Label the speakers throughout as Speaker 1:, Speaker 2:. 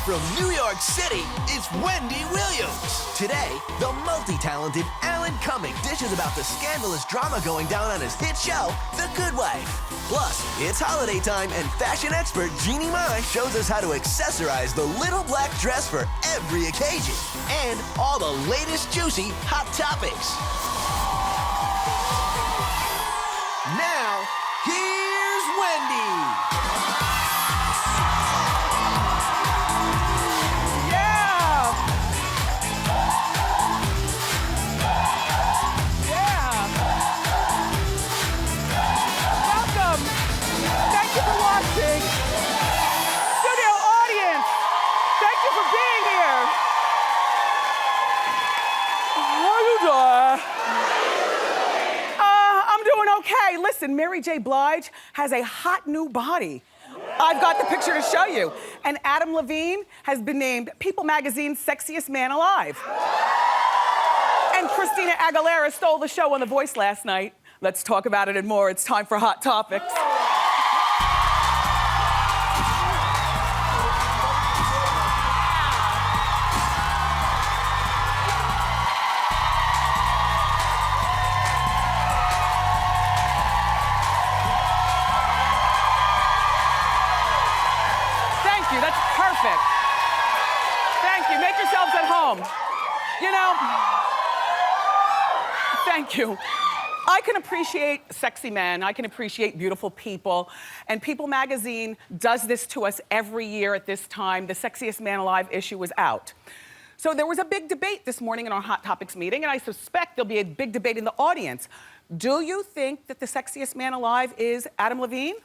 Speaker 1: from New York City, it's Wendy Williams. Today, the multi-talented Alan Cumming dishes about the scandalous drama going down on his hit show, The Good Wife. Plus, it's holiday time and fashion expert Jeannie Mai shows us how to accessorize the little black dress for every occasion. And all the latest juicy hot topics. Now, here's Wendy.
Speaker 2: Studio audience, thank you for being here. How you doing? I'm doing okay. Listen, Mary J. Blige has a hot new body. I've got the picture to show you. And Adam Levine has been named People Magazine's sexiest man alive. And Christina Aguilera stole the show on The Voice last night. Let's talk about it and more. It's time for Hot Topics. That's perfect. Thank you. Make yourselves at home. You know, thank you. I can appreciate sexy men. I can appreciate beautiful people. And People Magazine does this to us every year at this time. The Sexiest Man Alive issue was out. So there was a big debate this morning in our Hot Topics meeting, and I suspect there'll be a big debate in the audience. Do you think that the sexiest man alive is Adam Levine?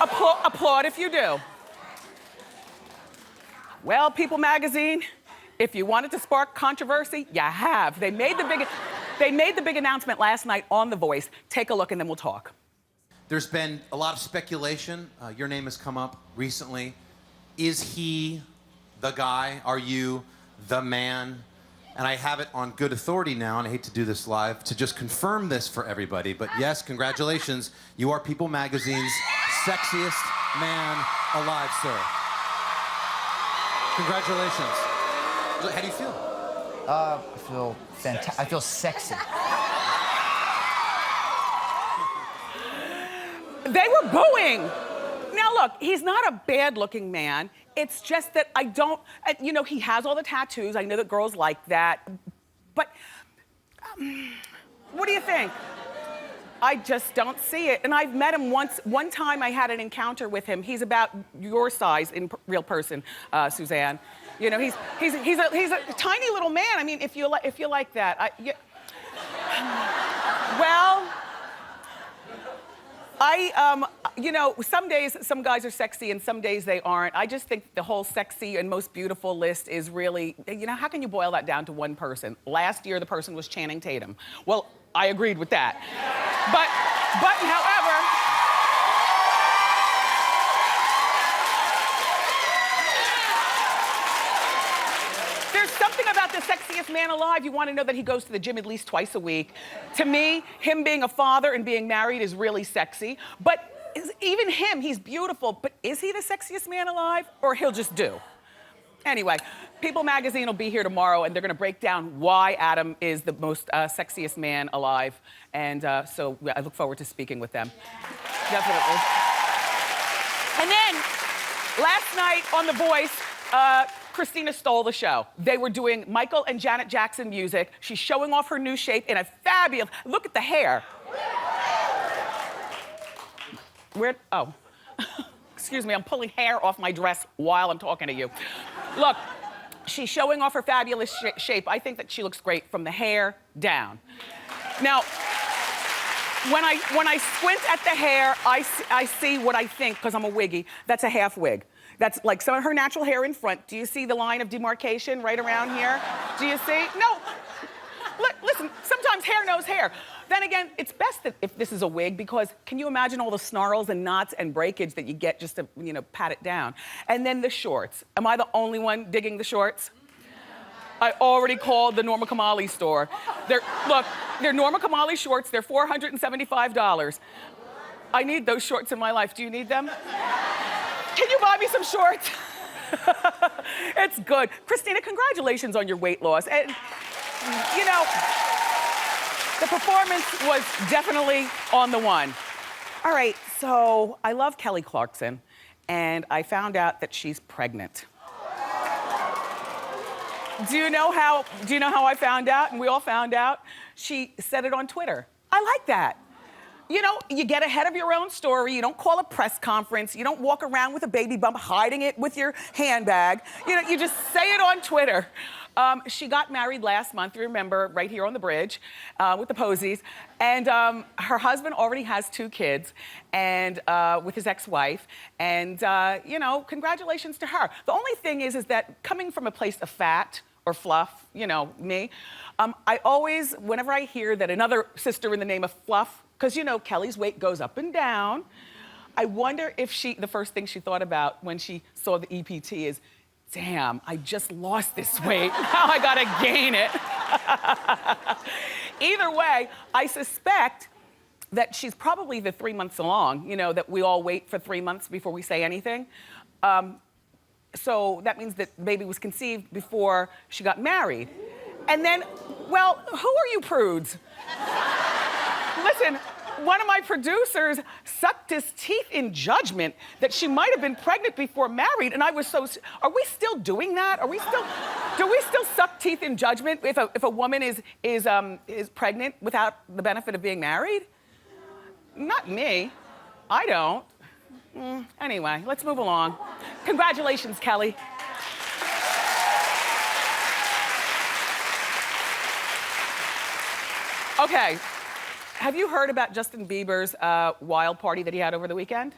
Speaker 2: Applaud if you do. Well, People Magazine, if you wanted to spark controversy, you have. They made the big announcement last night on The Voice. Take a look and then we'll talk.
Speaker 3: There's been a lot of speculation. Your name has come up recently. Is he the guy? Are you the man? And I have it on good authority now, and I hate to do this live, to just confirm this for everybody. But yes, congratulations. You are People Magazine's sexiest man alive, sir. Congratulations. How do you feel?
Speaker 4: I feel fantastic. I feel sexy.
Speaker 2: They were booing. Now look, he's not a bad-looking man. It's just that I don't, you know, he has all the tattoos. I know that girls like that. But what do you think? I just don't see it. And I've met him once. One time I had an encounter with him. He's about your size in real person, Suzanne. You know, he's a tiny little man. I mean, if you like that, well, you know, some days some guys are sexy and some days they aren't. I just think the whole sexy and most beautiful list is really, you know, how can you boil that down to one person? Last year the person was Channing Tatum. Well, I agreed with that. But however, there's something about the sexiest man alive. You want to know that he goes to the gym at least twice a week. To me, him being a father and being married is really sexy. But even him, he's beautiful. But is he the sexiest man alive? Or he'll just do? Anyway, People Magazine will be here tomorrow, and they're going to break down why Adam is the most sexiest man alive. And so I look forward to speaking with them. Definitely. And then, last night on The Voice, Christina stole the show. They were doing Michael and Janet Jackson music. She's showing off her new shape in a fabulous, look at the hair. Oh. Excuse me, I'm pulling hair off my dress while I'm talking to you. Look, she's showing off her fabulous shape. I think that she looks great from the hair down. Now, when I squint at the hair, I see what I think, because I'm a wiggy. That's a half wig. That's like some of her natural hair in front. Do you see the line of demarcation right around here? Do you see? No. Listen, sometimes hair knows hair. Then again, it's best that if this is a wig, because can you imagine all the snarls and knots and breakage that you get just to, you know, pat it down? And then the shorts. Am I the only one digging the shorts? I already called the Norma Kamali store. They're Norma Kamali shorts. They're $475. I need those shorts in my life. Do you need them? Can you buy me some shorts? It's good. Christina, congratulations on your weight loss. And, you know, the performance was definitely on the one. All right, so I love Kelly Clarkson, and I found out that she's pregnant. Do you know how I found out? And we all found out. She said it on Twitter. I like that. You know, you get ahead of your own story. You don't call a press conference. You don't walk around with a baby bump hiding it with your handbag. You know, you just say it on Twitter. She got married last month, you remember, right here on the bridge with the Posies. And her husband already has 2 kids and with his ex-wife. And, you know, congratulations to her. The only thing is that coming from a place of fat or fluff, you know, me, I always, whenever I hear that another sister in the name of Fluff, because, you know, Kelly's weight goes up and down, I wonder if the first thing she thought about when she saw the EPT is, damn, I just lost this weight. Now I gotta gain it. Either way, I suspect that she's probably the 3 months along, you know, that we all wait for 3 months before we say anything. So that means that baby was conceived before she got married. And then, well, who are you prudes? Listen, one of my producers sucked his teeth in judgment that she might have been pregnant before married, and I was so, are we still doing that? Do we still suck teeth in judgment if a woman is pregnant without the benefit of being married? Not me, I don't. Anyway, let's move along. Congratulations, Kelly. Okay. Have you heard about Justin Bieber's wild party that he had over the weekend?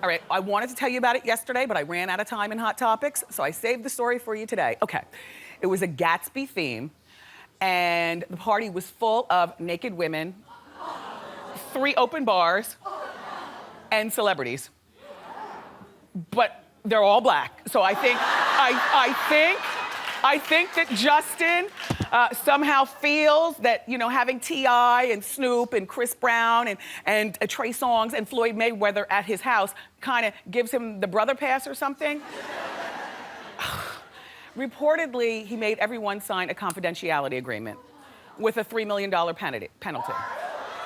Speaker 2: All right, I wanted to tell you about it yesterday, but I ran out of time in Hot Topics, so I saved the story for you today. Okay, it was a Gatsby theme, and the party was full of naked women, 3 open bars, and celebrities. But they're all black, so I think that Justin somehow feels that, you know, having T.I. and Snoop and Chris Brown and Trey Songz and Floyd Mayweather at his house kind of gives him the brother pass or something. Reportedly, he made everyone sign a confidentiality agreement with a $3 million penalty.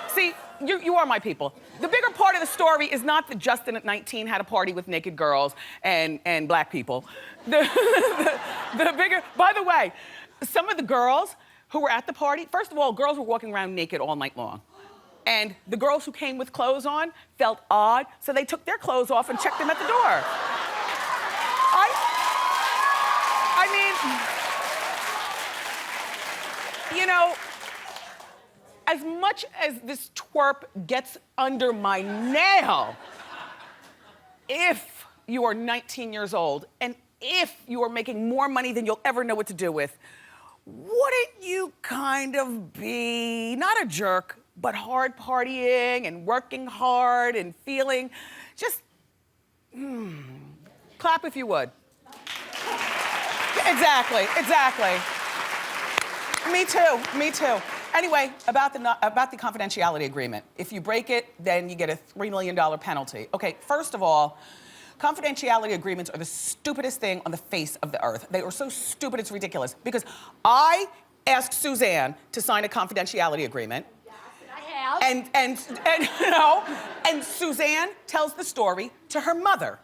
Speaker 2: See, you are my people. The bigger part of the story is not that Justin at 19 had a party with naked girls and black people. The bigger, by the way, some of the girls who were at the party, first of all, girls were walking around naked all night long. And the girls who came with clothes on felt odd, so they took their clothes off and checked them at the door. I mean, you know, as much as this twerp gets under my nail, if you are 19 years old and if you are making more money than you'll ever know what to do with, wouldn't you kind of be, not a jerk, but hard partying and working hard and feeling just, clap if you would. Exactly. Me too. Anyway, about the confidentiality agreement. If you break it, then you get a $3 million penalty. Okay, first of all, confidentiality agreements are the stupidest thing on the face of the earth. They are so stupid, it's ridiculous. Because I asked Suzanne to sign a confidentiality agreement.
Speaker 5: Yes, I have.
Speaker 2: And you know, and Suzanne tells the story to her mother.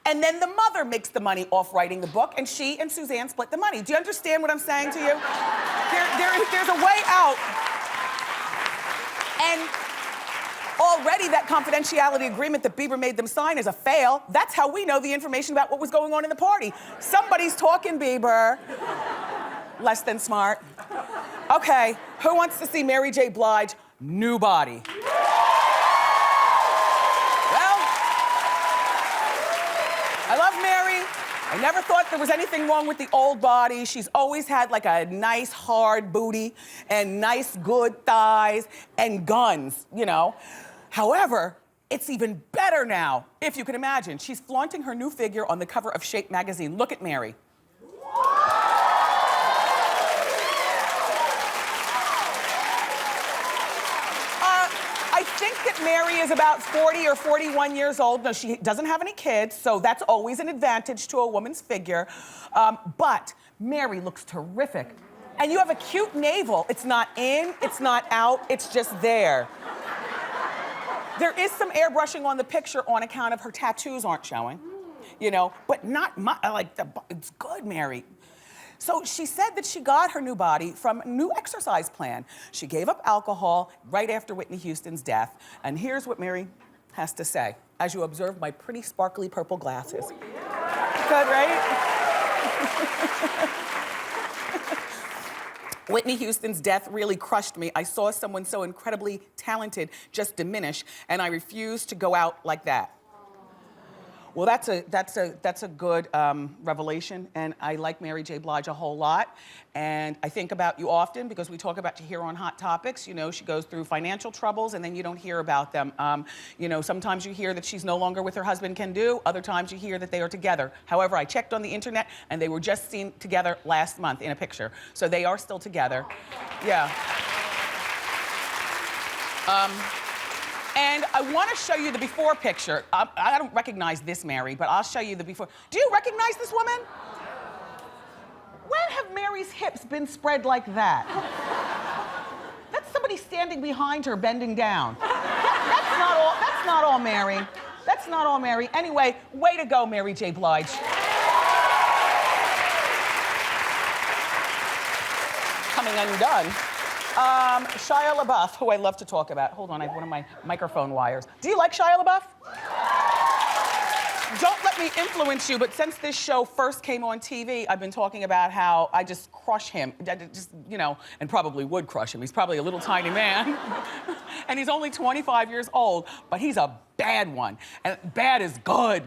Speaker 2: And then the mother makes the money off writing the book, and she and Suzanne split the money. Do you understand what I'm saying to you? There's a way out. And already that confidentiality agreement that Bieber made them sign is a fail. That's how we know the information about what was going on in the party. Somebody's talking, Bieber. Less than smart. Okay, who wants to see Mary J. Blige, new body? I love Mary. I never thought there was anything wrong with the old body. She's always had like a nice hard booty and nice good thighs and guns, you know. However, it's even better now, if you can imagine. She's flaunting her new figure on the cover of Shape magazine. Look at Mary. I think that Mary is about 40 or 41 years old. No, she doesn't have any kids, so that's always an advantage to a woman's figure. But Mary looks terrific. And you have a cute navel. It's not in, it's not out, it's just there. There is some airbrushing on the picture on account of her tattoos aren't showing, you know, but not it's good, Mary. So she said that she got her new body from a new exercise plan. She gave up alcohol right after Whitney Houston's death. And here's what Mary has to say as you observe my pretty sparkly purple glasses. Good, right? Whitney Houston's death really crushed me. I saw someone so incredibly talented just diminish, and I refused to go out like that. Well, that's a good revelation, and I like Mary J. Blige a whole lot, and I think about you often because we talk about you here on Hot Topics. You know, she goes through financial troubles, and then you don't hear about them. You know, sometimes you hear that she's no longer with her husband, Ken Do. Other times you hear that they are together. However, I checked on the internet, and they were just seen together last month in a picture. So they are still together. Yeah. And I want to show you the before picture. I don't recognize this Mary, but I'll show you the before. Do you recognize this woman? When have Mary's hips been spread like that? That's somebody standing behind her, bending down. That's not all Mary. That's not all Mary. Anyway, way to go, Mary J. Blige. Coming undone. Shia LaBeouf, who I love to talk about. Hold on, I have one of my microphone wires. Do you like Shia LaBeouf? Don't let me influence you, but since this show first came on TV, I've been talking about how I just crush him. Just, you know, and probably would crush him. He's probably a little tiny man. And he's only 25 years old, but he's a bad one. And bad is good.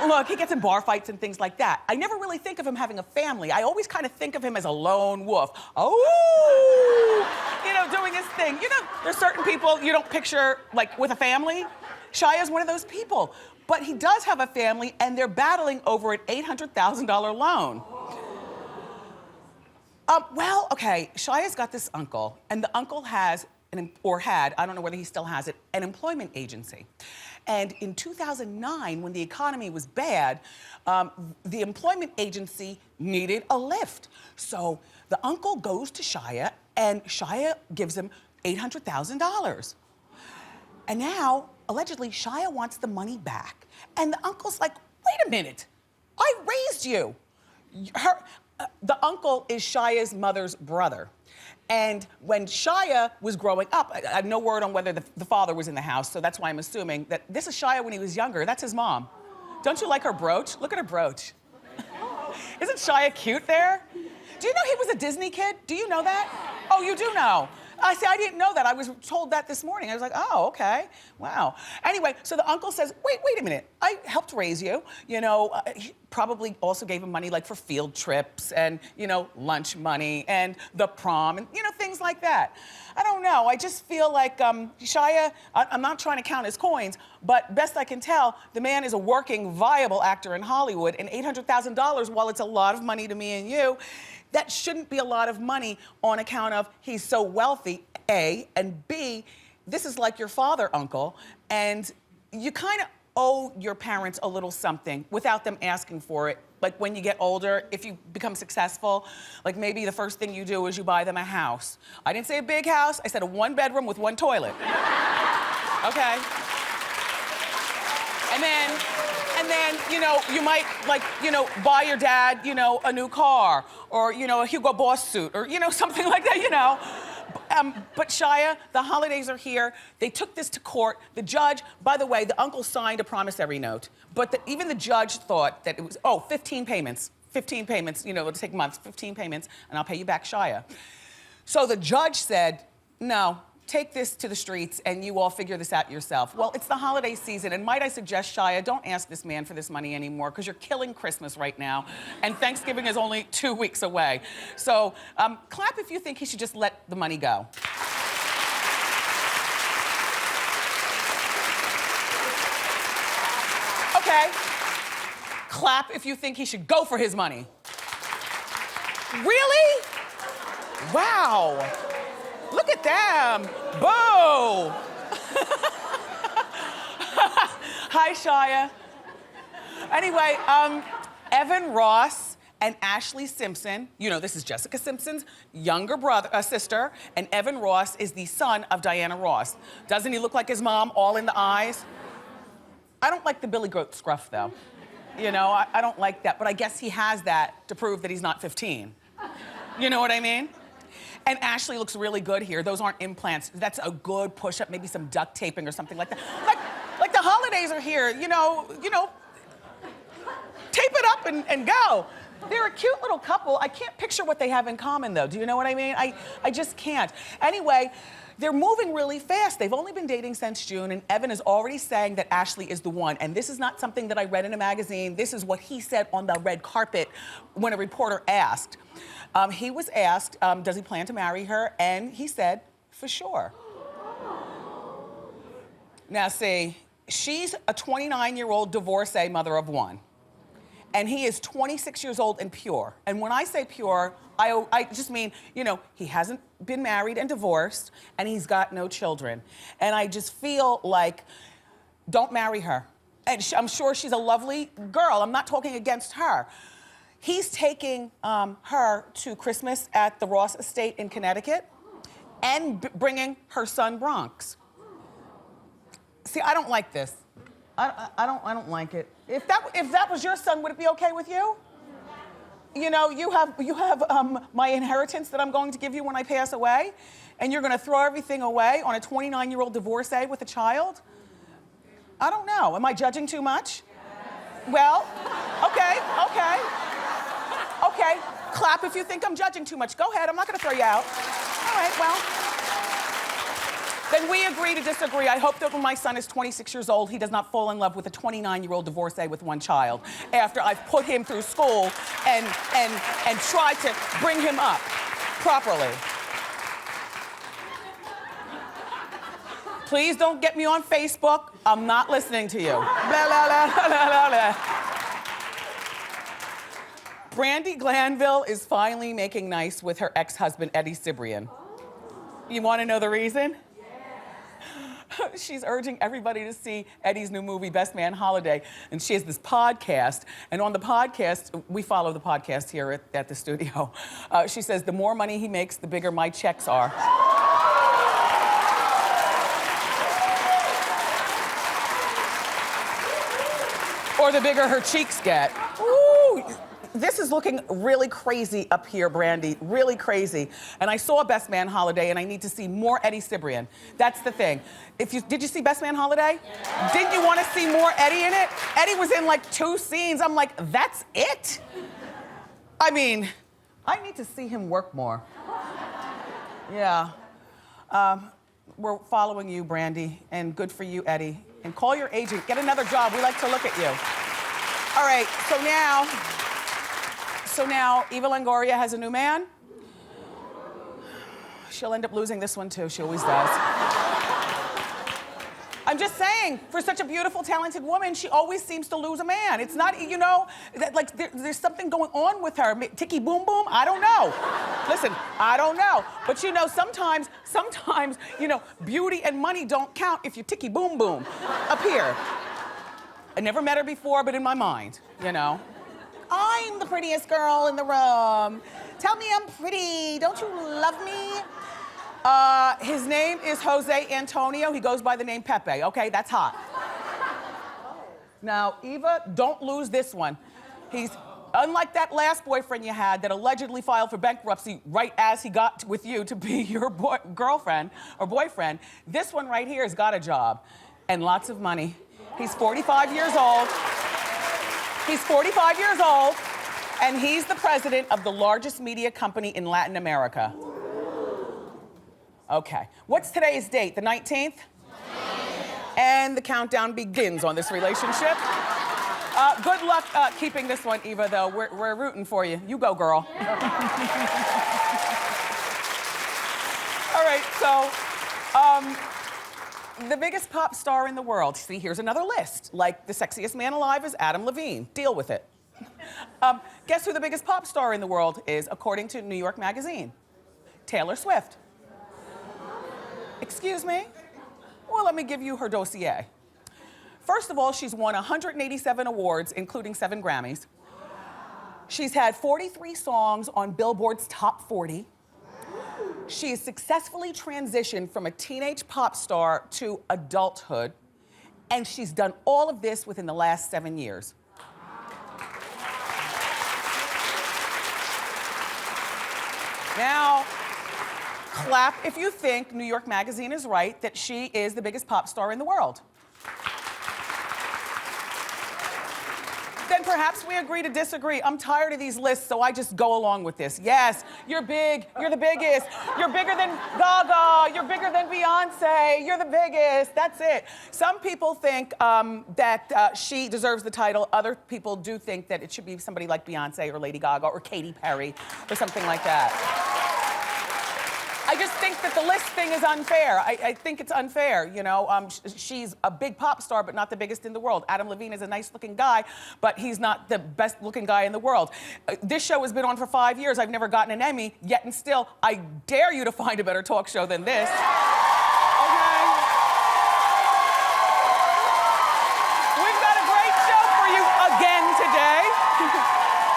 Speaker 2: Look, he gets in bar fights and things like that. I never really think of him having a family. I always kind of think of him as a lone wolf. Oh, you know, doing his thing. You know, there's certain people you don't picture, like, with a family. Shia's one of those people. But he does have a family, and they're battling over an $800,000 loan. Well, okay, Shia's got this uncle, and the uncle has, or had, I don't know whether he still has it, an employment agency. And in 2009, when the economy was bad, the employment agency needed a lift. So the uncle goes to Shia, and Shia gives him $800,000. And now, allegedly, Shia wants the money back. And the uncle's like, wait a minute, I raised you. The uncle is Shia's mother's brother. And when Shia was growing up, I have no word on whether the father was in the house, so that's why I'm assuming that this is Shia when he was younger. That's his mom. Don't you like her brooch? Look at her brooch. Isn't Shia cute there? Do you know he was a Disney kid? Do you know that? Oh, you do know. I see, I didn't know that. I was told that this morning. I was like, oh, okay, wow. Anyway, so the uncle says, wait a minute. I helped raise you. You know, he probably also gave him money like for field trips and, you know, lunch money and the prom and, you know, things like that. I don't know. I just feel like Shia, I'm not trying to count his coins, but best I can tell, the man is a working, viable actor in Hollywood, and $800,000, while it's a lot of money to me and you, that shouldn't be a lot of money on account of he's so wealthy, A, and B, this is like your father, uncle, and you kind of owe your parents a little something without them asking for it. Like when you get older, if you become successful, like maybe the first thing you do is you buy them a house. I didn't say a big house, I said a 1-bedroom with 1 toilet. Okay? And then, you know, you might, like, you know, buy your dad, you know, a new car, or, you know, a Hugo Boss suit, or, you know, something like that, you know. But Shia, the holidays are here. They took this to court. The judge, by the way, the uncle signed a promissory note, but even the judge thought that it was, 15 payments. 15 payments, you know, it'll take months, 15 payments, and I'll pay you back, Shia. So the judge said, no, take this to the streets and you all figure this out yourself. Well, it's the holiday season, and might I suggest, Shia, don't ask this man for this money anymore, because you're killing Christmas right now, and Thanksgiving is only 2 weeks away. So clap if you think he should just let the money go. Okay. Clap if you think he should go for his money. Really? Wow. Look at them. Boo. Hi, Shia. Anyway, Evan Ross and Ashlee Simpson, you know, this is Jessica Simpson's younger sister, and Evan Ross is the son of Diana Ross. Doesn't he look like his mom, all in the eyes? I don't like the Billy Goat scruff, though. You know, I don't like that, but I guess he has that to prove that he's not 15. You know what I mean? And Ashlee looks really good here. Those aren't implants. That's a good push-up, maybe some duct taping or something like that. Like the holidays are here, you know, tape it up and go. They're a cute little couple. I can't picture what they have in common, though. Do you know what I mean? I just can't. Anyway, they're moving really fast. They've only been dating since June, and Evan is already saying that Ashlee is the one. And this is not something that I read in a magazine. This is what he said on the red carpet when a reporter asked. He was asked, does he plan to marry her? And he said, for sure. Now, see, she's a 29-year-old divorcee, mother of one. And he is 26 years old and pure. And when I say pure, I just mean, you know, he hasn't been married and divorced, and he's got no children. And I just feel like, don't marry her. And I'm sure she's a lovely girl. I'm not talking against her. He's taking her to Christmas at the Ross estate in Connecticut and bringing her son Bronx. See, I don't like this. I don't like it. If that was your son, would it be okay with you? You know, you have my inheritance that I'm going to give you when I pass away, and you're going to throw everything away on a 29-year-old divorcee with a child? I don't know. Am I judging too much? Well, okay. Clap if you think I'm judging too much. Go ahead. I'm not going to throw you out. All right. Well. Then we agree to disagree. I hope that when my son is 26 years old, he does not fall in love with a 29-year-old divorcee with one child after I've put him through school and tried to bring him up properly. Please don't get me on Facebook. I'm not listening to you. Blah, blah, blah, blah, blah. Brandi Glanville is finally making nice with her ex-husband, Eddie Cibrian. You want to know the reason? She's urging everybody to see Eddie's new movie, Best Man Holiday. And she has this podcast. And on the podcast, we follow the podcast here at the studio. She says, the more money he makes, the bigger my checks are. Or the bigger her cheeks get. Ooh. This is looking really crazy up here, Brandi, really crazy. And I saw Best Man Holiday, and I need to see more Eddie Cibrian. That's the thing. Did you see Best Man Holiday? Yeah. Didn't you want to see more Eddie in it? Eddie was in like 2 scenes. I'm like, that's it? I mean, I need to see him work more. Yeah. We're following you, Brandi, and good for you, Eddie. And call your agent, get another job. We like to look at you. All right, So now, Eva Longoria has a new man. She'll end up losing this one, too. She always does. I'm just saying, for such a beautiful, talented woman, she always seems to lose a man. It's not, you know, like there's something going on with her. Ticky boom boom? I don't know. Listen, I don't know. But you know, sometimes, you know, beauty and money don't count if you ticky boom boom up here. I never met her before, but in my mind, you know. I'm the prettiest girl in the room. Tell me I'm pretty. Don't you love me? His name is Jose Antonio. He goes by the name Pepe. Okay, that's hot. Now, Eva, don't lose this one. He's unlike that last boyfriend you had that allegedly filed for bankruptcy right as he got with you to be your girlfriend or boyfriend. This one right here has got a job and lots of money. He's 45 years old. He's 45 years old, and he's the president of the largest media company in Latin America. Okay. What's today's date? The 19th? And the countdown begins on this relationship. Good luck keeping this one, Eva, though. We're rooting for you. You go, girl. All right, so the biggest pop star in the world. See, here's another list. Like, the sexiest man alive is Adam Levine. Deal with it. Guess who the biggest pop star in the world is, according to New York Magazine? Taylor Swift. Excuse me? Well, let me give you her dossier. First of all, she's won 187 awards, including 7 Grammys. She's had 43 songs on Billboard's Top 40. She has successfully transitioned from a teenage pop star to adulthood, and she's done all of this within the last 7 years. Now, clap if you think New York Magazine is right that she is the biggest pop star in the world. Then perhaps we agree to disagree. I'm tired of these lists, so I just go along with this. Yes, you're big, you're the biggest. You're bigger than Gaga, you're bigger than Beyonce, you're the biggest, that's it. Some people think that she deserves the title. Other people do think that it should be somebody like Beyonce or Lady Gaga or Katy Perry or something like that. I just think that the list thing is unfair. I think it's unfair, you know. She's a big pop star, but not the biggest in the world. Adam Levine is a nice-looking guy, but he's not the best-looking guy in the world. This show has been on for 5 years. I've never gotten an Emmy, yet and still, I dare you to find a better talk show than this. Okay? We've got a great show for you again today.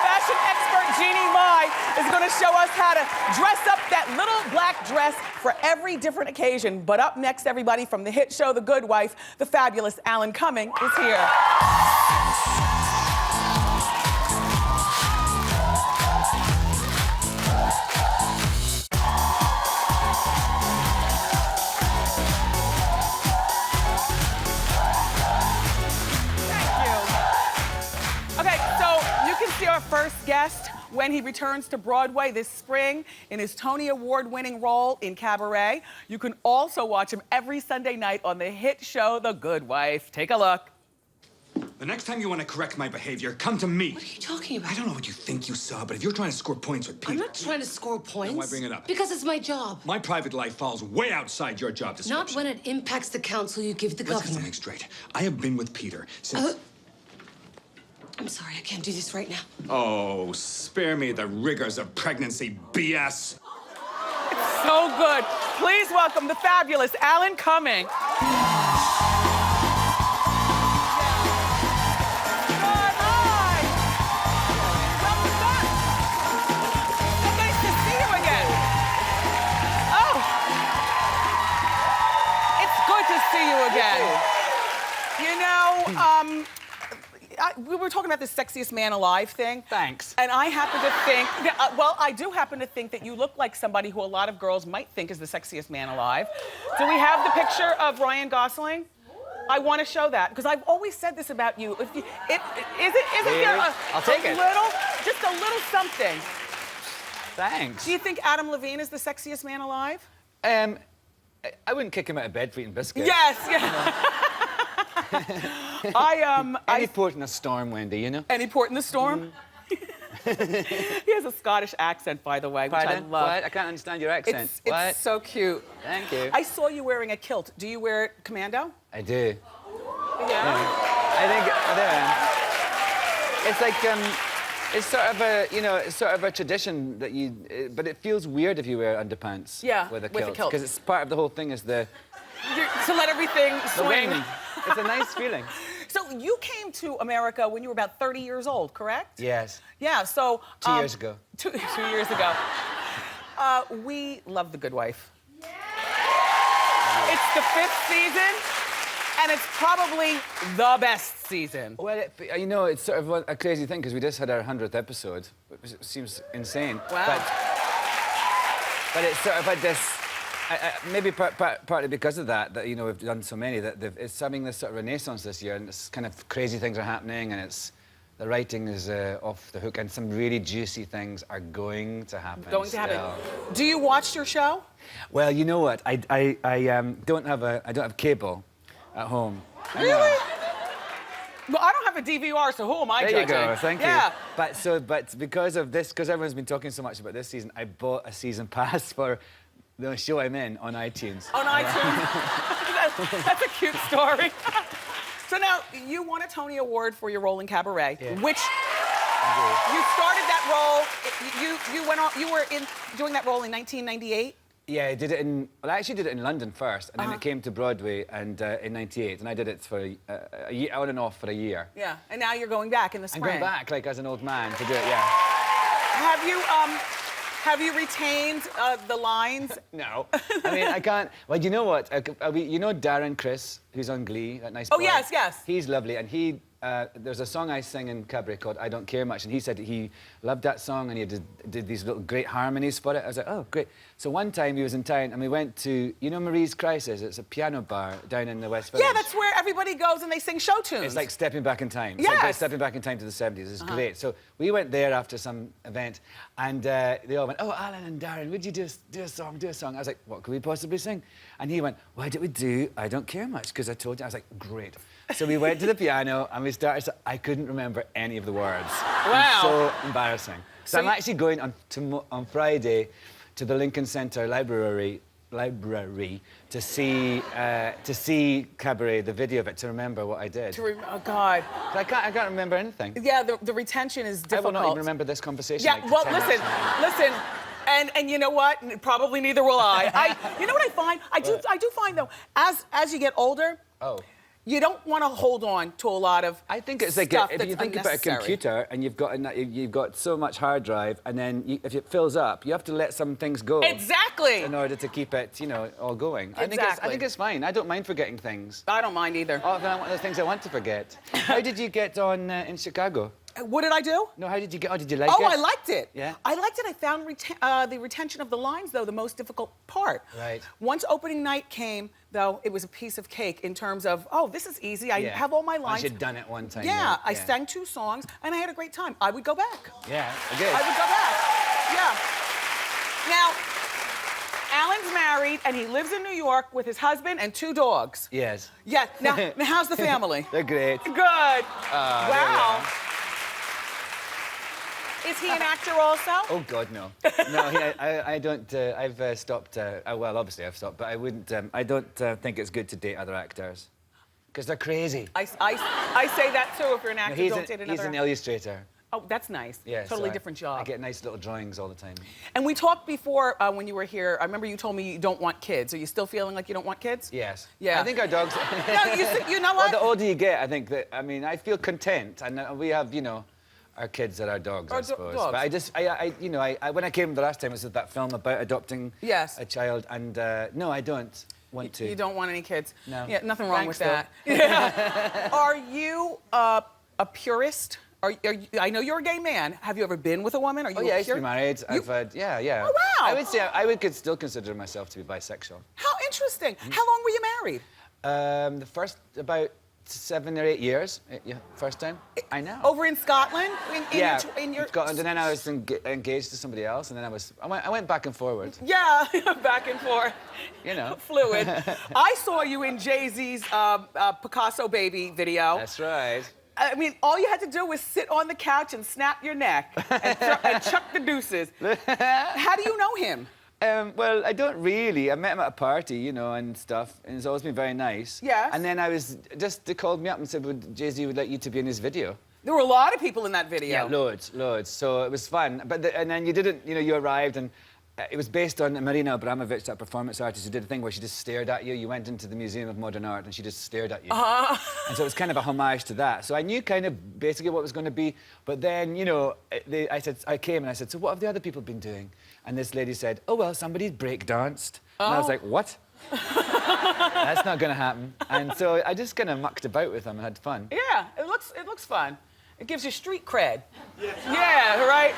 Speaker 2: Fashion expert Jeannie Mai is going to show us how to dress up that little black dress for every different occasion. But up next, everybody, from the hit show The Good Wife, the fabulous Alan Cumming is here. Thank you. Okay, so you can see our first guest when he returns to Broadway this spring in his Tony Award-winning role in Cabaret. You can also watch him every Sunday night on the hit show The Good Wife. Take a look.
Speaker 5: The next time you want to correct my behavior, come to me.
Speaker 6: What are you talking about?
Speaker 5: I don't know what you think you saw, but if you're trying to score points with Peter...
Speaker 6: I'm not trying to score points.
Speaker 5: Then why bring it up?
Speaker 6: Because it's my job.
Speaker 5: My private life falls way outside your job description.
Speaker 6: Not when it impacts the counsel you give the
Speaker 5: Let's get
Speaker 6: governor.
Speaker 5: something straight. I have been with Peter since...
Speaker 6: I'm sorry, I can't do this right now.
Speaker 5: Oh, spare me the rigors of pregnancy, BS.
Speaker 2: So good. Please welcome the fabulous Alan Cumming. You know, we were talking about the sexiest man alive thing.
Speaker 4: Thanks.
Speaker 2: And I happen to think, well, I do happen to think that you look like somebody who a lot of girls might think is the sexiest man alive. Do we have the picture of Ryan Gosling? I want to show that, because I've always said this about you. If you isn't there
Speaker 4: I'll take it.
Speaker 2: Just a little something?
Speaker 4: Thanks.
Speaker 2: Do you think Adam Levine is the sexiest man alive?
Speaker 4: I wouldn't kick him out of bed for eating biscuits.
Speaker 2: Yes, yeah.
Speaker 4: Any port in a storm, Wendy, you know?
Speaker 2: Any port in the storm? He has a Scottish accent, by the way, which I love.
Speaker 4: What? I can't understand your accent.
Speaker 2: It's so cute.
Speaker 4: Thank you.
Speaker 2: I saw you wearing a kilt. Do you wear it commando?
Speaker 4: I do.
Speaker 2: Yeah.
Speaker 4: I think it's like it's sort of a, you know, it's sort of a tradition that you, but it feels weird if you wear underpants.
Speaker 2: Yeah,
Speaker 4: with a
Speaker 2: with a
Speaker 4: kilt,
Speaker 2: kilt.
Speaker 4: because it's part of the whole thing is the
Speaker 2: To let everything swing.
Speaker 4: wind. It's a nice feeling.
Speaker 2: So you came to America when you were about 30 years old, correct?
Speaker 4: Yes.
Speaker 2: Yeah, so...
Speaker 4: 2 years ago.
Speaker 2: 2 years ago. We love The Good Wife. Yeah. It's the 5th season, and it's probably the best season.
Speaker 4: Well, you know, it's sort of a crazy thing, because we just had our 100th episode, which seems insane.
Speaker 2: Wow.
Speaker 4: But it's sort of like this... maybe partly because of that, you know, we've done so many, that it's having this sort of renaissance this year, and it's kind of crazy things are happening, and the writing is off the hook, and some really juicy things are going to happen. Do you watch your show? Well, you know what? I don't have cable at home.
Speaker 2: Really? Well, I don't have a DVR, so who am I judging?
Speaker 4: There you go, thank you.
Speaker 2: Yeah.
Speaker 4: But because of this, because everyone's been talking so much about this season, I bought a season pass for the show I'm in on iTunes.
Speaker 2: On iTunes? That's a cute story. So now, you won a Tony Award for your role in Cabaret, which you started that role, you were doing that role in 1998?
Speaker 4: Yeah, I did it in... Well, I actually did it in London first, and then it came to Broadway and in '98, and I did it for a year, on and off for a year.
Speaker 2: Yeah, and now you're going back in the spring.
Speaker 4: I'm going back, like, as an old man to do it, yeah.
Speaker 2: Have you retained the lines?
Speaker 4: No. I mean, I can't... Well, you know what? You know Darren Criss, who's on Glee, that nice boy?
Speaker 2: Oh, yes, yes.
Speaker 4: He's lovely, and he... there's a song I sing in Cabaret called I Don't Care Much, and he said he loved that song and he did these little great harmonies for it. I was like, oh, great. So one time he was in town and we went to, you know Marie's Crisis? It's a piano bar down in the West Village.
Speaker 2: Yeah, that's where everybody goes and they sing show tunes.
Speaker 4: It's like stepping back in time. It's
Speaker 2: yes.
Speaker 4: like stepping back in time to the 70s. It's great. So we went there after some event and they all went, oh, Alan and Darren, would you do a song? I was like, what could we possibly sing? And he went, why don't we do I Don't Care Much? Because I told you. I was like, great. So we went to the piano and we started. I couldn't remember any of the words.
Speaker 2: Wow.
Speaker 4: So embarrassing. So I'm actually going on Friday to the Lincoln Center Library to see Cabaret, the video of it, to remember what I did.
Speaker 2: Oh God.
Speaker 4: I can't remember anything.
Speaker 2: Yeah, the retention is difficult.
Speaker 4: I will not even remember this conversation.
Speaker 2: Yeah.
Speaker 4: Like,
Speaker 2: Well, listen. And you know what? Probably neither will I. You know what I find? I do find though, as you get older.
Speaker 4: Oh.
Speaker 2: You don't want to hold on to a lot of
Speaker 4: I think it's like
Speaker 2: stuff
Speaker 4: if you think about a computer and you've got so much hard drive, and then if it fills up, you have to let some things go.
Speaker 2: Exactly.
Speaker 4: In order to keep it, all going.
Speaker 2: Exactly.
Speaker 4: I think it's fine. I don't mind forgetting things.
Speaker 2: I don't mind either.
Speaker 4: Oh, one of the things I want to forget. How did you get on in Chicago?
Speaker 2: What did I do?
Speaker 4: No, how did you get on? Did you like it?
Speaker 2: Oh, I liked it.
Speaker 4: Yeah?
Speaker 2: I liked it. I found the retention of the lines, though, the most difficult part.
Speaker 4: Right.
Speaker 2: Once opening night came, though, it was a piece of cake in terms of, oh, this is easy. I have all my lines.
Speaker 4: Once you'd done it one time.
Speaker 2: Yeah, I sang 2 songs, and I had a great time. I would go back.
Speaker 4: Yeah, good.
Speaker 2: I would go back. Yeah. Now, Alan's married, and he lives in New York with his husband and 2 dogs.
Speaker 4: Yes.
Speaker 2: Yeah. Now how's the family?
Speaker 4: They're great.
Speaker 2: Good.
Speaker 4: Wow.
Speaker 2: Is he an actor also?
Speaker 4: Oh God, no. No, I don't. I've stopped. Well, obviously I've stopped, but I wouldn't. I don't think it's good to date other actors because they're crazy.
Speaker 2: I say that too. If you're an actor, don't date another.
Speaker 4: He's an illustrator.
Speaker 2: Oh, that's nice.
Speaker 4: Yeah,
Speaker 2: totally
Speaker 4: so
Speaker 2: different job.
Speaker 4: I get nice little drawings all the time.
Speaker 2: And we talked before when you were here. I remember you told me you don't want kids. Are you still feeling like you don't want kids?
Speaker 4: Yes.
Speaker 2: Yeah.
Speaker 4: I think our dogs.
Speaker 2: No, you know what?
Speaker 4: Well, the older you get, I think that. I mean, I feel content, and we have, our kids are our dogs, I suppose.
Speaker 2: Dogs.
Speaker 4: But when I came the last time, it was with that film about adopting a child, and no, I don't want to.
Speaker 2: You don't want any kids?
Speaker 4: No.
Speaker 2: Yeah, nothing wrong with
Speaker 4: Thanks,
Speaker 2: that. Yeah. Are you a purist? I know you're a gay man. Have you ever been with a woman? Are you?
Speaker 4: Oh yeah, I used to be married. I've had, yeah.
Speaker 2: Oh wow!
Speaker 4: I would say I could still consider myself to be bisexual.
Speaker 2: How interesting. How long were you married?
Speaker 4: The first about 7 or 8 years. Yeah, first time. I know.
Speaker 2: Over in Scotland? In your
Speaker 4: Scotland, and then I was engaged to somebody else, and then I went back and forward.
Speaker 2: Yeah, back and forth. Fluid. I saw you in Jay-Z's Picasso Baby video.
Speaker 4: That's right.
Speaker 2: I mean, all you had to do was sit on the couch and snap your neck and chuck the deuces. How do you know him?
Speaker 4: Well, I don't really. I met him at a party, and stuff, and he's always been very nice.
Speaker 2: Yes.
Speaker 4: And then they called me up and said, Jay-Z would like you to be in his video.
Speaker 2: There were a lot of people in that video.
Speaker 4: Yeah, loads. So it was fun. And then you didn't, you arrived, and it was based on Marina Abramovic, that performance artist who did a thing where she just stared at you. You went into the Museum of Modern Art and she just stared at you. And so it was kind of a homage to that. So I knew kind of basically what it was going to be. But then, I came and I said, so what have the other people been doing? And this lady said, oh, well, somebody's break-danced. And I was like, what? That's not going to happen. And so I just kind of mucked about with them and had fun.
Speaker 2: Yeah, it looks fun. It gives you street cred. Yeah, right?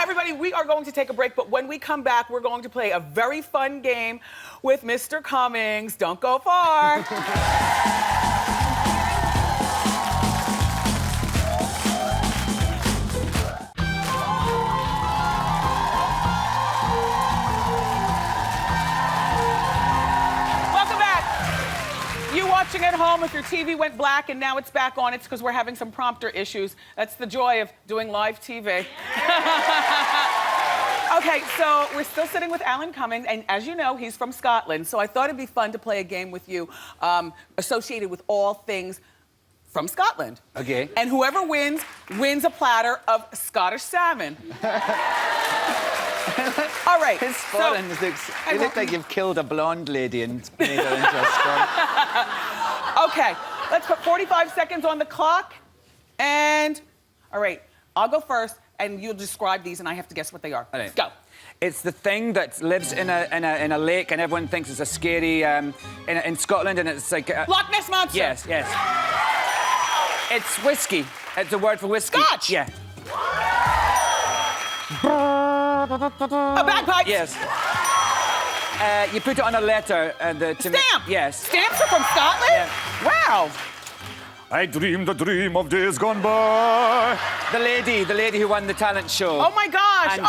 Speaker 2: Everybody, we are going to take a break, but when we come back, we're going to play a very fun game with Mr. Cummings. Don't go far. Watching at home, if your TV went black and now it's back on, it's because we're having some prompter issues. That's the joy of doing live TV. Okay, so we're still sitting with Alan Cumming, and as you know, he's from Scotland, so I thought it'd be fun to play a game with you associated with all things from Scotland.
Speaker 4: Okay.
Speaker 2: And whoever wins a platter of Scottish salmon. All right.
Speaker 4: His
Speaker 2: so-
Speaker 4: foreign looks... You look like you've killed a blonde lady and made her into a skunk.
Speaker 2: Okay, let's put 45 seconds on the clock. And, all right, I'll go first, and you'll describe these, and I have to guess what they are.
Speaker 4: All right.
Speaker 2: Go.
Speaker 4: It's the thing that lives in a lake, and everyone thinks it's a scary... in Scotland, and it's like...
Speaker 2: Loch Ness Monster.
Speaker 4: Yes, yes. It's whiskey. It's a word for whiskey.
Speaker 2: Scotch.
Speaker 4: Yeah.
Speaker 2: A bagpipe.
Speaker 4: Yes. You put it on a letter and
Speaker 2: Stamp.
Speaker 4: Yes.
Speaker 2: Stamps are from Scotland?
Speaker 4: Yeah.
Speaker 2: Wow.
Speaker 7: I dreamed a dream of days gone by.
Speaker 4: The lady who won the talent show.
Speaker 2: Oh my gosh.
Speaker 4: And,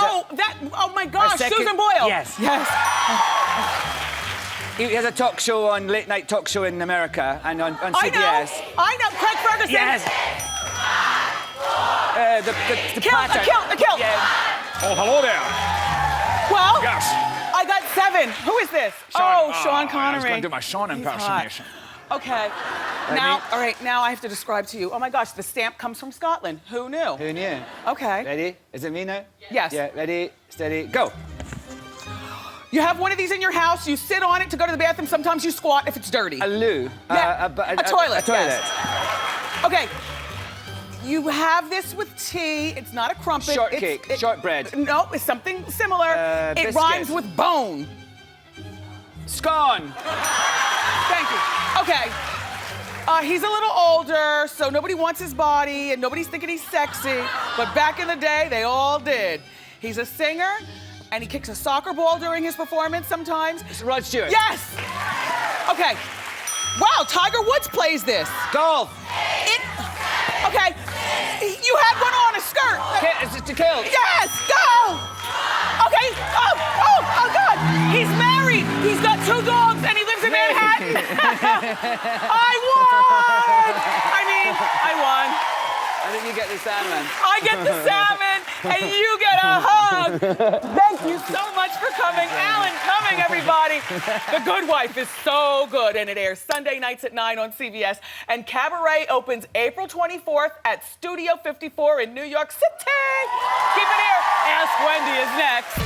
Speaker 2: oh my gosh.
Speaker 4: second-
Speaker 2: Susan Boyle.
Speaker 4: Yes.
Speaker 2: Yes.
Speaker 4: He has a talk show on late night talk show in America and on CBS.
Speaker 2: I know. Craig Ferguson.
Speaker 4: Yes. The pattern.
Speaker 2: The kilt.
Speaker 4: Yeah.
Speaker 7: Oh, hello there.
Speaker 2: Well,
Speaker 7: Yes.
Speaker 2: I got 7. Who is this? Sean
Speaker 7: I was
Speaker 2: Connery.
Speaker 7: going to do my Sean
Speaker 2: He's hot.
Speaker 7: impersonation.
Speaker 2: Okay. All right, now I have to describe to you. Oh my gosh, the stamp comes from Scotland. Who knew?
Speaker 4: Who knew?
Speaker 2: Okay.
Speaker 4: Ready? Is it me now?
Speaker 2: Yes.
Speaker 4: Yeah. Ready, steady, go.
Speaker 2: You have one of these in your house, you sit on it to go to the bathroom, sometimes you squat if it's dirty.
Speaker 4: A loo.
Speaker 2: Yeah, a toilet,
Speaker 4: A toilet.
Speaker 2: yes. Okay. You have this with tea. It's not a crumpet.
Speaker 4: Shortcake. Shortbread.
Speaker 2: No, it's something similar. It
Speaker 4: Biscuit.
Speaker 2: rhymes with bone.
Speaker 4: Scone.
Speaker 2: Thank you. Okay. He's a little older, so nobody wants his body and nobody's thinking he's sexy. But back in the day, they all did. He's a singer, and he kicks a soccer ball during his performance sometimes.
Speaker 4: It's Rod Stewart.
Speaker 2: Yes! Okay. Wow, Tiger Woods plays this.
Speaker 4: Golf.
Speaker 2: Okay. You had one on a skirt.
Speaker 4: It's to kill.
Speaker 2: Yes, go! Okay. Oh, God. He's married. He's got 2 dogs, and he lives in Manhattan. I won.
Speaker 4: I think you get the salmon.
Speaker 2: I get the salmon, and you get a hug. Thank you so much for coming. Alan Cumming, everybody. The Good Wife is so good, and it airs Sunday nights at 9 on CBS. And Cabaret opens April 24th at Studio 54 in New York City. Keep it here. Ask Wendy is next.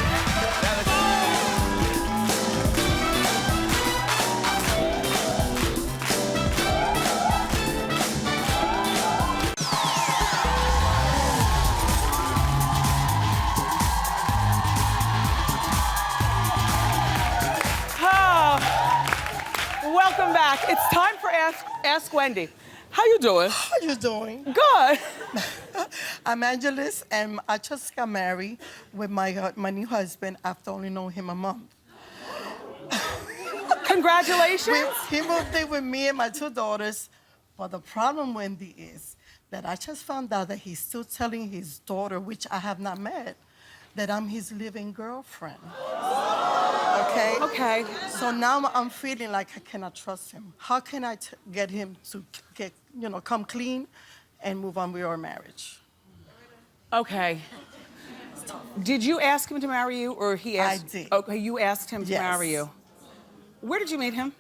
Speaker 2: Welcome back. It's time for Ask Wendy. How you doing?
Speaker 8: How you doing?
Speaker 2: Good.
Speaker 8: I'm Angeles, and I just got married with my new husband after only knowing him a month.
Speaker 2: Congratulations.
Speaker 8: He moved in with me and my 2 daughters, but the problem, Wendy, is that I just found out that he's still telling his daughter, which I have not met, that I'm his living girlfriend. Okay?
Speaker 2: Okay.
Speaker 8: So now I'm feeling like I cannot trust him. How can I get him to come clean and move on with our marriage?
Speaker 2: Okay. Did you ask him to marry you, or he asked?
Speaker 8: I did.
Speaker 2: Okay, you asked him to
Speaker 8: Yes.
Speaker 2: marry you. Where did you meet him?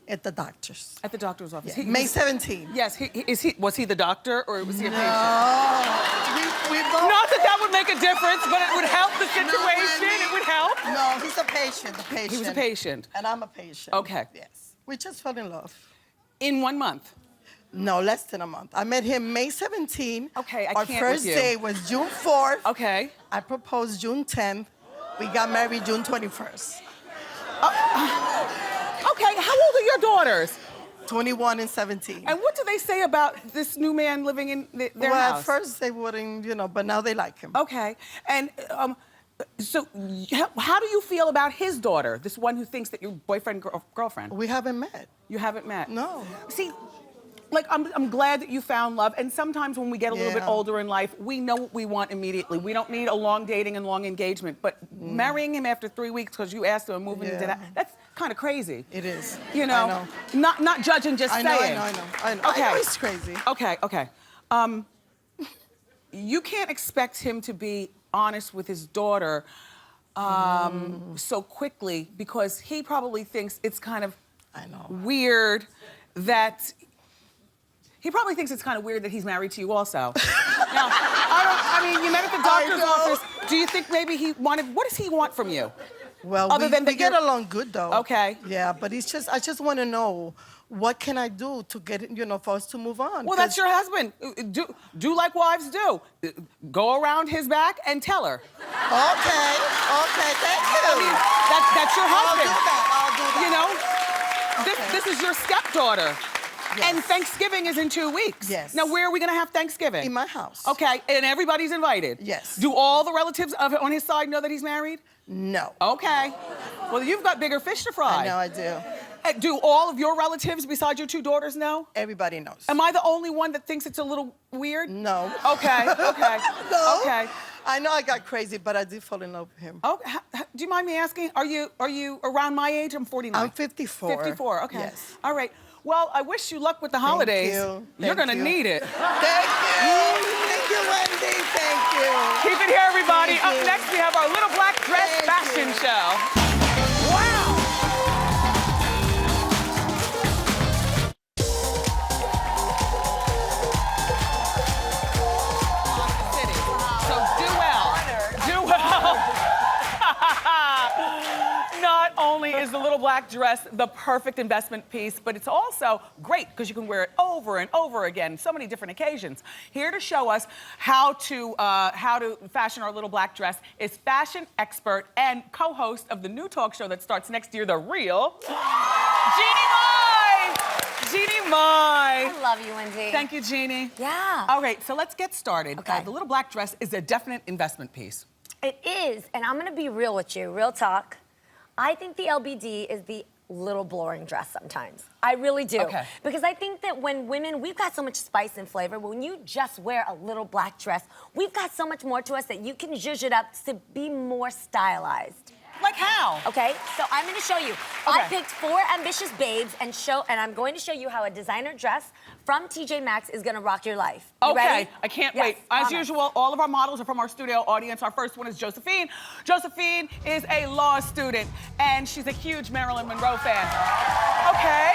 Speaker 8: At the doctor's.
Speaker 2: At the doctor's office.
Speaker 8: Yeah. May 17th.
Speaker 2: Yes. Was he the doctor, or was he a patient?
Speaker 8: We both.
Speaker 2: Not that would make a difference, but it would help the situation.
Speaker 8: Wendy.
Speaker 2: It would help.
Speaker 8: No, he's a patient.
Speaker 2: He was a patient.
Speaker 8: And I'm a patient.
Speaker 2: Okay.
Speaker 8: Yes. We just fell in love.
Speaker 2: In 1 month.
Speaker 8: No, less than a month. I met him May 17th.
Speaker 2: Okay, I
Speaker 8: Our
Speaker 2: can't
Speaker 8: first
Speaker 2: with you.
Speaker 8: day was June 4th.
Speaker 2: Okay.
Speaker 8: I proposed June 10th. We got married June 21st.
Speaker 2: Okay, how old are your daughters?
Speaker 8: 21 and 17.
Speaker 2: And what do they say about this new man living in their
Speaker 8: well,
Speaker 2: house?
Speaker 8: at first they wouldn't, but now they like him.
Speaker 2: Okay, and so how do you feel about his daughter, this one who thinks that you're boyfriend, girlfriend?
Speaker 8: We haven't met.
Speaker 2: You haven't met?
Speaker 8: No.
Speaker 2: See, like, I'm glad that you found love, and sometimes when we get a little bit
Speaker 8: Yeah.
Speaker 2: older in life, we know what we want immediately. We don't need a long dating and long engagement, but marrying him after 3 weeks because you asked him and moving into
Speaker 8: Yeah.
Speaker 2: that's kind of crazy.
Speaker 8: It is.
Speaker 2: You know,
Speaker 8: I know.
Speaker 2: not judging, just
Speaker 8: I know,
Speaker 2: saying.
Speaker 8: I know.
Speaker 2: Okay.
Speaker 8: I know it's crazy.
Speaker 2: Okay. You can't expect him to be honest with his daughter so quickly, because he probably thinks it's kind of weird that... He probably thinks it's kind of weird that he's married to you also. Now, I I mean, you met at the doctor's
Speaker 8: know.
Speaker 2: office. Do you think maybe he wanted, what does he want from you?
Speaker 8: Well,
Speaker 2: Other than
Speaker 8: we
Speaker 2: that
Speaker 8: get
Speaker 2: you're-
Speaker 8: along good though.
Speaker 2: Okay.
Speaker 8: Yeah, but it's just I just want to know what can I do to get it, for us to move on.
Speaker 2: Well, that's
Speaker 8: 'Cause-
Speaker 2: your husband. Do like wives do. Go around his back and tell her.
Speaker 8: Okay, thank you.
Speaker 2: I mean, that's your husband.
Speaker 8: I'll do that.
Speaker 2: You know, this is your stepdaughter.
Speaker 8: Yes.
Speaker 2: And Thanksgiving is in 2 weeks.
Speaker 8: Yes.
Speaker 2: Now, where are we gonna have Thanksgiving?
Speaker 8: In my house.
Speaker 2: Okay, and everybody's invited?
Speaker 8: Yes.
Speaker 2: Do all the relatives on his side know that he's married?
Speaker 8: No.
Speaker 2: Okay. Well, you've got bigger fish to fry.
Speaker 8: I know I do.
Speaker 2: Do all of your relatives besides your 2 daughters know?
Speaker 8: Everybody knows.
Speaker 2: Am I the only one that thinks it's a little weird?
Speaker 8: No.
Speaker 2: Okay.
Speaker 8: No.
Speaker 2: Okay.
Speaker 8: I know I got crazy, but I did fall in love with him.
Speaker 2: Oh, do you mind me asking? Are you around my age? I'm 49.
Speaker 8: I'm 54.
Speaker 2: 54. Okay.
Speaker 8: Yes.
Speaker 2: All right. Well, I wish you luck with the holidays.
Speaker 8: you.
Speaker 2: You're
Speaker 8: Thank
Speaker 2: gonna
Speaker 8: you.
Speaker 2: need it.
Speaker 8: Thank you. Thank you, Wendy. Thank you.
Speaker 2: Keep it here, everybody.
Speaker 8: Thank
Speaker 2: Up
Speaker 8: you.
Speaker 2: next, we have our little black dress
Speaker 8: Thank
Speaker 2: fashion
Speaker 8: you.
Speaker 2: show. Wow. So do well. Do well. Not only is the little black dress the perfect investment piece, but it's also great because you can wear it over and over again, so many different occasions. Here to show us how to fashion our little black dress is fashion expert and co-host of the new talk show that starts next year, The Real, Jeannie Mai. Jeannie Mai.
Speaker 9: I love you, Wendy.
Speaker 2: Thank you, Jeannie.
Speaker 9: Yeah.
Speaker 2: All right, so let's get started.
Speaker 9: Okay.
Speaker 2: The little black dress is a definite investment piece.
Speaker 9: It is, and I'm gonna be real with you, real talk. I think the LBD is the little boring dress sometimes. I really do.
Speaker 2: Okay.
Speaker 9: Because I think that when women, we've got so much spice and flavor, but when you just wear a little black dress, we've got so much more to us that you can zhuzh it up to be more stylized.
Speaker 2: Like how?
Speaker 9: Okay, so I'm gonna show you.
Speaker 2: Okay.
Speaker 9: I picked 4 ambitious babes and I'm going to show you how a designer dress from TJ Maxx is gonna rock your life. You
Speaker 2: Okay,
Speaker 9: ready?
Speaker 2: I can't
Speaker 9: Yes,
Speaker 2: wait. As
Speaker 9: promise.
Speaker 2: usual, all of our models are from our studio audience. Our first one is Josephine. Josephine is a law student, and she's a huge Marilyn Monroe fan. Okay.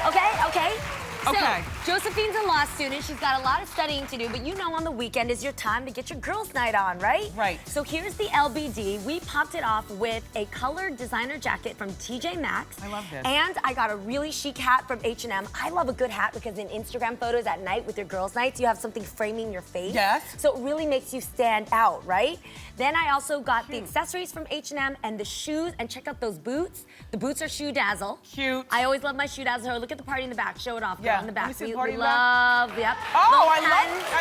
Speaker 9: Okay. So,
Speaker 2: Okay.
Speaker 9: Josephine's a law student. She's got a lot of studying to do, but you know on the weekend is your time to get your girls' night on, right?
Speaker 2: Right.
Speaker 9: So here's the LBD. We popped it off with a colored designer jacket from TJ Maxx.
Speaker 2: I love this.
Speaker 9: And I got a really chic hat from H&M. I love a good hat because in Instagram photos at night with your girls' nights, you have something framing your face.
Speaker 2: Yes.
Speaker 9: So it really makes you stand out, right? Then I also got the accessories from H&M and the shoes, and check out those boots. The boots are Shoe Dazzle.
Speaker 2: Cute.
Speaker 9: I always love my Shoe Dazzle. Look at the party in the back. Show it off.
Speaker 2: Yeah.
Speaker 9: On the
Speaker 2: Let
Speaker 9: back.
Speaker 2: me see the
Speaker 9: We
Speaker 2: party in the back.
Speaker 9: love, yep.
Speaker 2: Oh,
Speaker 9: Little
Speaker 2: I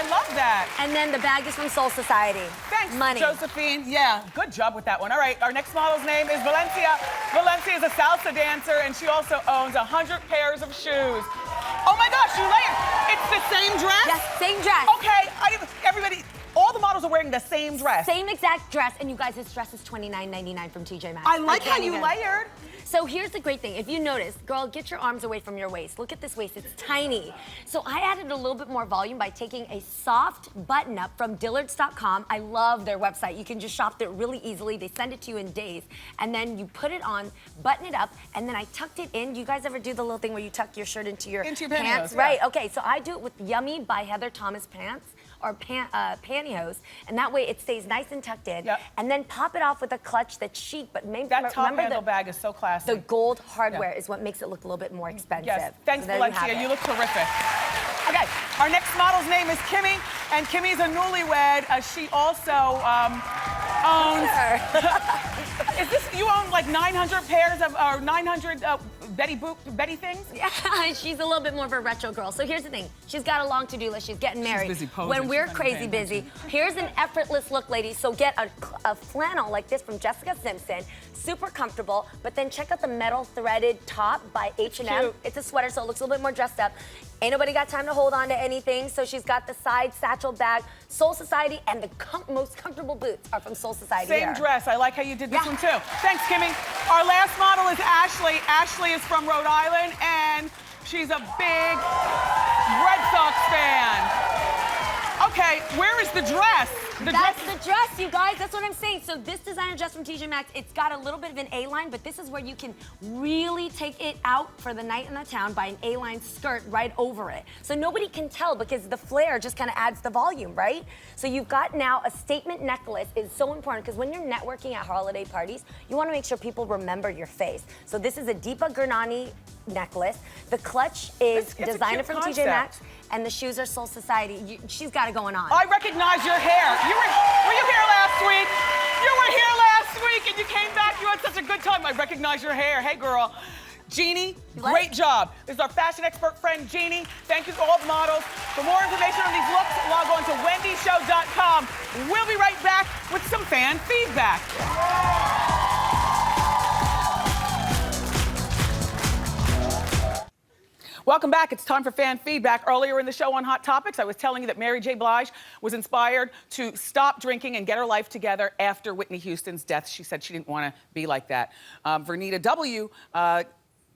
Speaker 9: pen.
Speaker 2: love that.
Speaker 9: And then the bag is from Soul Society.
Speaker 2: Thanks,
Speaker 9: Money.
Speaker 2: Josephine. Yeah, good job with that one. All right, our next model's name is Valencia. Valencia is a salsa dancer, and she also owns 100 pairs of shoes. Oh my gosh, you layered. It's the same dress?
Speaker 9: Yes, same dress.
Speaker 2: Okay, everybody, all the models are wearing the same dress.
Speaker 9: Same exact dress, and you guys, this dress is $29.99 from TJ Maxx.
Speaker 2: I like how
Speaker 9: can't
Speaker 2: you
Speaker 9: even.
Speaker 2: layered.
Speaker 9: So here's the great thing. If you notice, girl, get your arms away from your waist. Look at this waist, it's tiny. So I added a little bit more volume by taking a soft button up from Dillards.com. I love their website. You can just shop there really easily. They send it to you in days. And then you put it on, button it up, and then I tucked it in. You guys ever do the little thing where you tuck your shirt into your
Speaker 2: pantyhose,
Speaker 9: pants?
Speaker 2: yeah.
Speaker 9: Right, okay, so I do it with Yummy by Heather Thomas pants. Or pantyhose, and that way it stays nice and tucked in.
Speaker 2: Yep.
Speaker 9: And then pop it off with a clutch that's chic, but maybe
Speaker 2: That top
Speaker 9: remember
Speaker 2: handle bag is so classy.
Speaker 9: the gold hardware is what makes it look a little bit more expensive.
Speaker 2: Yes, thanks,
Speaker 9: So there
Speaker 2: Valencia.
Speaker 9: have
Speaker 2: You
Speaker 9: it.
Speaker 2: look terrific. Okay, our next model's name is Kimmy, and Kimmy's a newlywed. She also owns. Is this you own like 900 pairs of or 900 Betty things?
Speaker 9: Yeah, she's a little bit more of a retro girl. So here's the thing. She's got a long to-do list. She's getting married.
Speaker 2: busy posing.
Speaker 9: When we're
Speaker 2: She's not
Speaker 9: crazy
Speaker 2: paying
Speaker 9: busy, here's an effortless look, ladies. So get a flannel like this from Jessica Simpson. Super comfortable, but then check out the metal threaded top by H&M.
Speaker 2: Cute.
Speaker 9: It's a sweater, so it looks a little bit more dressed up. Ain't nobody got time to hold on to anything, so she's got the side satchel bag, Soul Society, and the most comfortable boots are from Soul Society.
Speaker 2: Same
Speaker 9: here.
Speaker 2: dress. I like how you did this
Speaker 9: Yeah.
Speaker 2: one too. Thanks, Kimmy. Our last model is Ashlee. Ashlee is from Rhode Island, and she's a big Red Sox fan. Okay, where is the dress?
Speaker 9: That's the dress, you guys. That's what I'm saying. So this designer dress from TJ Maxx, it's got a little bit of an A-line, but this is where you can really take it out for the night in the town by an A-line skirt right over it. So nobody can tell because the flare just kind of adds the volume, right? So you've got now a statement necklace is so important because when you're networking at holiday parties, you want to make sure people remember your face. So this is a Deepa Gurnani necklace. The clutch is
Speaker 2: It's a
Speaker 9: designer
Speaker 2: cute
Speaker 9: from
Speaker 2: concept.
Speaker 9: TJ Maxx, and the shoes are Soul Society. She's got it going on.
Speaker 2: I recognize your hair. Were you here last week? You were here last week and you came back. You had such a good time. I recognize your hair. Hey, girl. Jeannie, great job. This is our fashion expert friend, Jeannie. Thank you to all the models. For more information on these looks, log on to wendyshow.com. We'll be right back with some fan feedback. Welcome back. It's time for fan feedback. Earlier in the show on Hot Topics, I was telling you that Mary J. Blige was inspired to stop drinking and get her life together after Whitney Houston's death. She said she didn't want to be like that. Vernita W.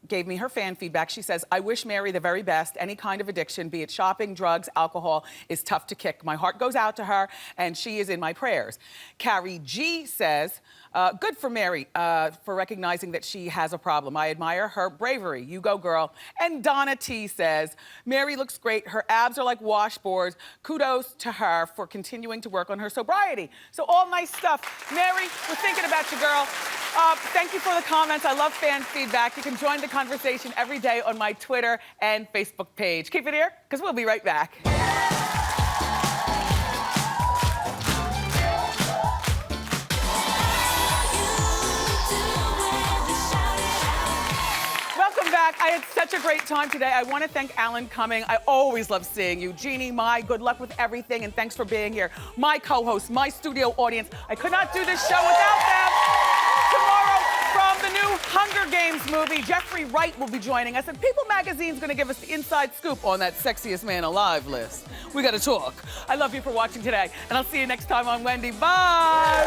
Speaker 2: Gave me her fan feedback. She says, I wish Mary the very best. Any kind of addiction, be it shopping, drugs, alcohol, is tough to kick. My heart goes out to her, and she is in my prayers. Carrie G says, good for Mary for recognizing that she has a problem. I admire her bravery. You go, girl. And Donna T says, Mary looks great. Her abs are like washboards. Kudos to her for continuing to work on her sobriety. So all nice stuff. Mary, we're thinking about you, girl. Thank you for the comments. I love fan feedback. You can join the conversation every day on my Twitter and Facebook page. Keep it here, because we'll be right back. Welcome back. I had such a great time today. I want to thank Alan Cumming. I always love seeing you. Jeannie Mai, good luck with everything, and thanks for being here. My co-host, my studio audience. I could not do this show without them. Tomorrow, from the new Hunger Games movie, Jeffrey Wright will be joining us, and People Magazine's going to give us the inside scoop on that sexiest man alive list. We got to talk. I love you for watching today, and I'll see you next time on Wendy. Bye.